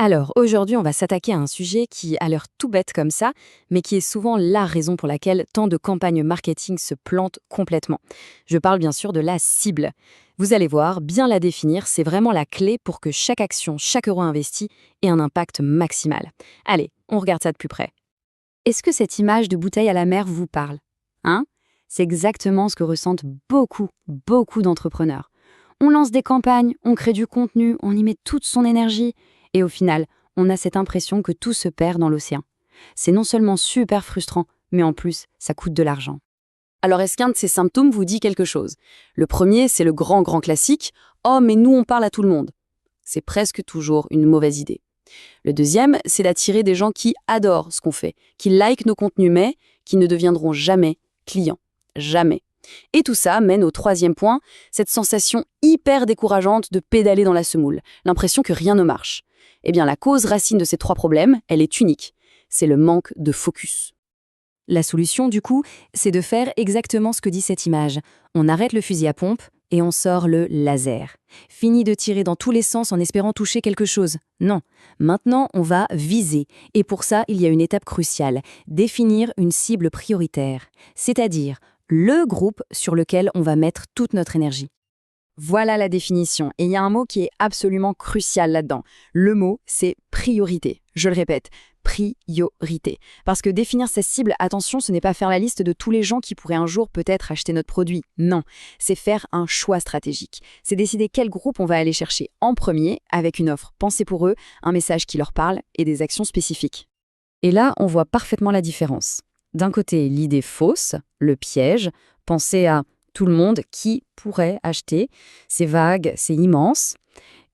Alors, aujourd'hui, on va s'attaquer à un sujet qui a l'air tout bête comme ça, mais qui est souvent la raison pour laquelle tant de campagnes marketing se plantent complètement. Je parle bien sûr de la cible. Vous allez voir, bien la définir, c'est vraiment la clé pour que chaque action, chaque euro investi ait un impact maximal. Allez, on regarde ça de plus près. Est-ce que cette image de bouteille à la mer vous parle? Hein? C'est exactement ce que ressentent beaucoup d'entrepreneurs. On lance des campagnes, on crée du contenu, on y met toute son énergie. Et au final, on a cette impression que tout se perd dans l'océan. C'est non seulement super frustrant, mais en plus, ça coûte de l'argent. Alors est-ce qu'un de ces symptômes vous dit quelque chose? Le premier, c'est le grand classique « Oh, mais nous, on parle à tout le monde ». C'est presque toujours une mauvaise idée. Le deuxième, c'est d'attirer des gens qui adorent ce qu'on fait, qui likent nos contenus, mais qui ne deviendront jamais clients. Jamais. Et tout ça mène au troisième point, cette sensation hyper décourageante de pédaler dans la semoule, l'impression que rien ne marche. Eh bien, la cause racine de ces trois problèmes, elle est unique. C'est le manque de focus. La solution, du coup, c'est de faire exactement ce que dit cette image. On arrête le fusil à pompe et on sort le laser. Fini de tirer dans tous les sens en espérant toucher quelque chose. Non. Maintenant, on va viser. Et pour ça, il y a une étape cruciale. Définir une cible prioritaire. C'est-à-dire le groupe sur lequel on va mettre toute notre énergie. Voilà la définition. Et il y a un mot qui est absolument crucial là-dedans. Le mot, c'est priorité. Je le répète, priorité. Parce que définir sa cible, attention, ce n'est pas faire la liste de tous les gens qui pourraient un jour peut-être acheter notre produit. Non, c'est faire un choix stratégique. C'est décider quel groupe on va aller chercher en premier, avec une offre pensée pour eux, un message qui leur parle et des actions spécifiques. Et là, on voit parfaitement la différence. D'un côté, l'idée fausse, le piège, penser à tout le monde qui pourrait acheter, c'est vague, c'est immense.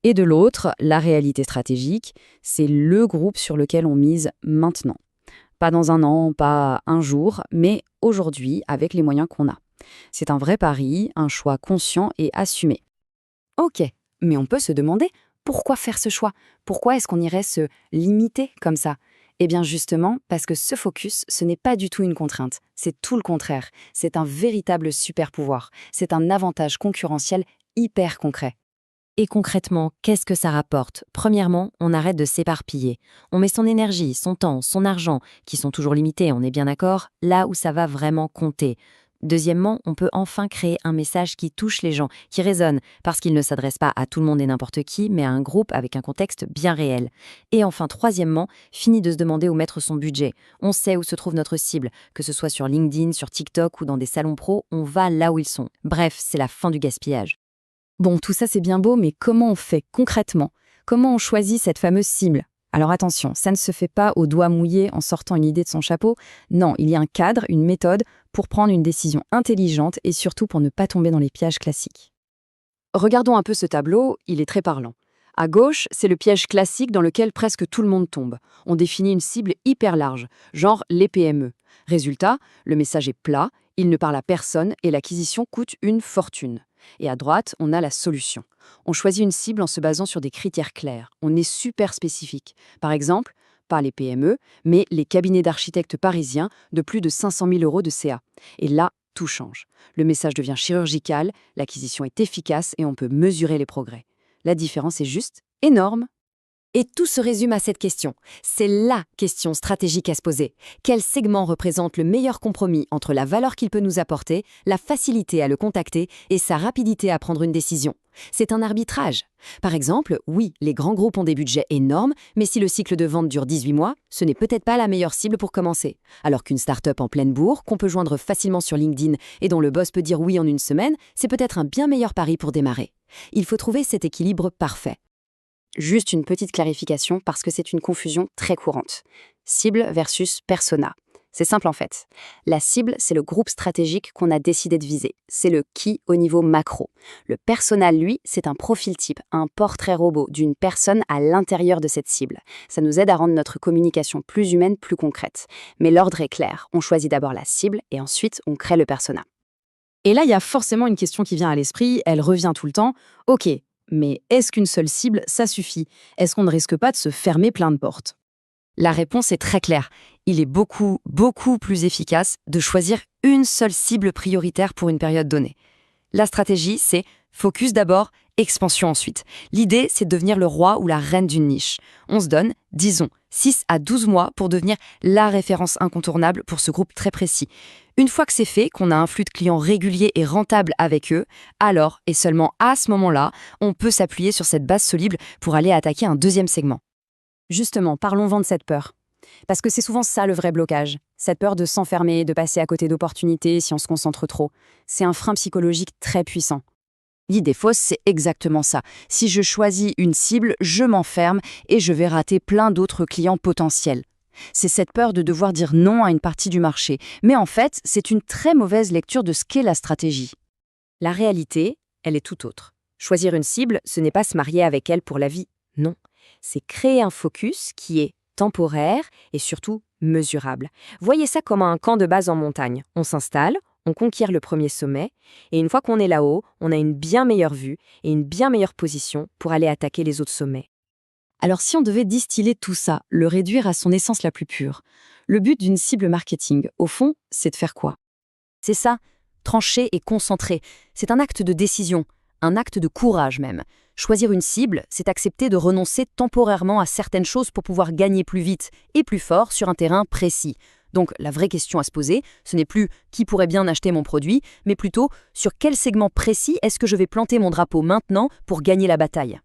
Et de l'autre, la réalité stratégique, c'est le groupe sur lequel on mise maintenant. Pas dans un an, pas un jour, mais aujourd'hui avec les moyens qu'on a. C'est un vrai pari, un choix conscient et assumé. Ok, mais on peut se demander pourquoi faire ce choix? Pourquoi est-ce qu'on irait se limiter comme ça? Eh bien justement, parce que ce focus, ce n'est pas du tout une contrainte. C'est tout le contraire. C'est un véritable super pouvoir. C'est un avantage concurrentiel hyper concret. Et concrètement, qu'est-ce que ça rapporte? Premièrement, on arrête de s'éparpiller. On met son énergie, son temps, son argent, qui sont toujours limités, on est bien d'accord, là où ça va vraiment compter. Deuxièmement, on peut enfin créer un message qui touche les gens, qui résonne, parce qu'il ne s'adresse pas à tout le monde et n'importe qui, mais à un groupe avec un contexte bien réel. Et enfin, troisièmement, fini de se demander où mettre son budget. On sait où se trouve notre cible, que ce soit sur LinkedIn, sur TikTok ou dans des salons pro, on va là où ils sont. Bref, c'est la fin du gaspillage. Bon, tout ça c'est bien beau, mais comment on fait concrètement? Comment on choisit cette fameuse cible? Alors attention, ça ne se fait pas au doigt mouillé en sortant une idée de son chapeau. Non, il y a un cadre, une méthode pour prendre une décision intelligente et surtout pour ne pas tomber dans les pièges classiques. Regardons un peu ce tableau, il est très parlant. À gauche, c'est le piège classique dans lequel presque tout le monde tombe. On définit une cible hyper large, genre les PME. Résultat, le message est plat, il ne parle à personne et l'acquisition coûte une fortune. Et à droite, on a la solution. On choisit une cible en se basant sur des critères clairs. On est super spécifique. Par exemple, pas les PME, mais les cabinets d'architectes parisiens de plus de 500 000 € de CA. Et là, tout change. Le message devient chirurgical, l'acquisition est efficace et on peut mesurer les progrès. La différence est juste énorme. Et tout se résume à cette question. C'est la question stratégique à se poser. Quel segment représente le meilleur compromis entre la valeur qu'il peut nous apporter, la facilité à le contacter et sa rapidité à prendre une décision? C'est un arbitrage. Par exemple, oui, les grands groupes ont des budgets énormes, mais si le cycle de vente dure 18 mois, ce n'est peut-être pas la meilleure cible pour commencer. Alors qu'une start-up en pleine bourre, qu'on peut joindre facilement sur LinkedIn et dont le boss peut dire oui en une semaine, c'est peut-être un bien meilleur pari pour démarrer. Il faut trouver cet équilibre parfait. Juste une petite clarification parce que c'est une confusion très courante. Cible versus persona. C'est simple en fait. La cible, c'est le groupe stratégique qu'on a décidé de viser. C'est le qui au niveau macro. Le persona, lui, c'est un profil type, un portrait robot d'une personne à l'intérieur de cette cible. Ça nous aide à rendre notre communication plus humaine, plus concrète. Mais l'ordre est clair. On choisit d'abord la cible et ensuite on crée le persona. Et là, il y a forcément une question qui vient à l'esprit, elle revient tout le temps. Ok, mais est-ce qu'une seule cible, ça suffit? Est-ce qu'on ne risque pas de se fermer plein de portes? La réponse est très claire. Il est beaucoup plus efficace de choisir une seule cible prioritaire pour une période donnée. La stratégie, c'est focus d'abord expansion ensuite. L'idée, c'est de devenir le roi ou la reine d'une niche. On se donne, disons, 6 à 12 mois pour devenir la référence incontournable pour ce groupe très précis. Une fois que c'est fait, qu'on a un flux de clients régulier et rentable avec eux, alors, et seulement à ce moment-là, on peut s'appuyer sur cette base solide pour aller attaquer un deuxième segment. Justement, parlons-en de cette peur. Parce que c'est souvent ça le vrai blocage. Cette peur de s'enfermer, de passer à côté d'opportunités si on se concentre trop. C'est un frein psychologique très puissant. L'idée fausse, c'est exactement ça. Si je choisis une cible, je m'enferme et je vais rater plein d'autres clients potentiels. C'est cette peur de devoir dire non à une partie du marché. Mais en fait, c'est une très mauvaise lecture de ce qu'est la stratégie. La réalité, elle est tout autre. Choisir une cible, ce n'est pas se marier avec elle pour la vie. Non. C'est créer un focus qui est temporaire et surtout mesurable. Voyez ça comme un camp de base en montagne. On s'installe, on conquiert le premier sommet, et une fois qu'on est là-haut, on a une bien meilleure vue et une bien meilleure position pour aller attaquer les autres sommets. Alors si on devait distiller tout ça, le réduire à son essence la plus pure, le but d'une cible marketing, au fond, c'est de faire quoi? C'est ça, trancher et concentrer. C'est un acte de décision, un acte de courage même. Choisir une cible, c'est accepter de renoncer temporairement à certaines choses pour pouvoir gagner plus vite et plus fort sur un terrain précis. Donc la vraie question à se poser, ce n'est plus qui pourrait bien acheter mon produit, mais plutôt sur quel segment précis est-ce que je vais planter mon drapeau maintenant pour gagner la bataille.